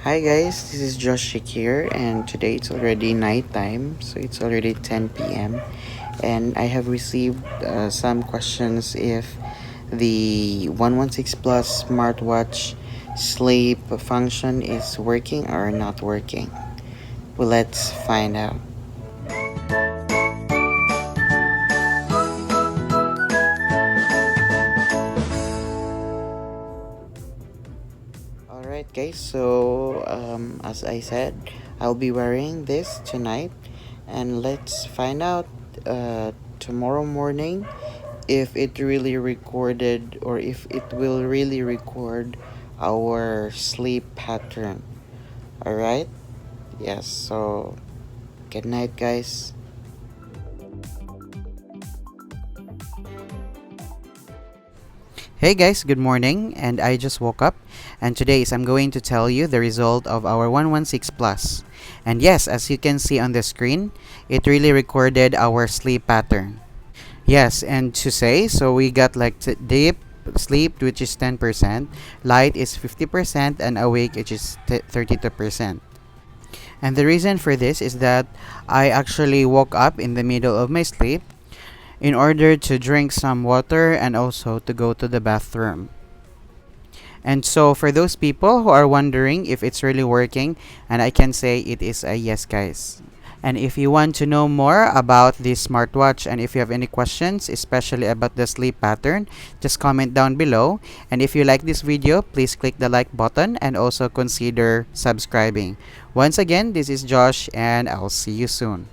Hi guys, this is Josh here, and today it's already night time, so it's already 10 p.m. And I have received some questions if the 116 Plus smartwatch sleep function is working or not working. Well, let's find out. Alright, guys, so as I said, I'll be wearing this tonight, and let's find out tomorrow morning if it really recorded or if it will really record our sleep pattern. All right? Yes, so good night, guys. Hey guys, good morning, and I just woke up, and today I'm going to tell you the result of our 116 Plus. And yes, as you can see on the screen, it really recorded our sleep pattern. Yes, and to say, so we got like deep sleep, which is 10%, light is 50%, and awake, which is 32%. And the reason for this is that I actually woke up in the middle of my sleep in order to drink some water and also to go to the bathroom. And so for those people who are wondering if it's really working, and I can say it is a yes, guys. And if you want to know more about this smartwatch and if you have any questions, especially about the sleep pattern, just comment down below. And if you like this video, please click the like button and also consider subscribing. Once again, this is Josh, and I'll see you soon.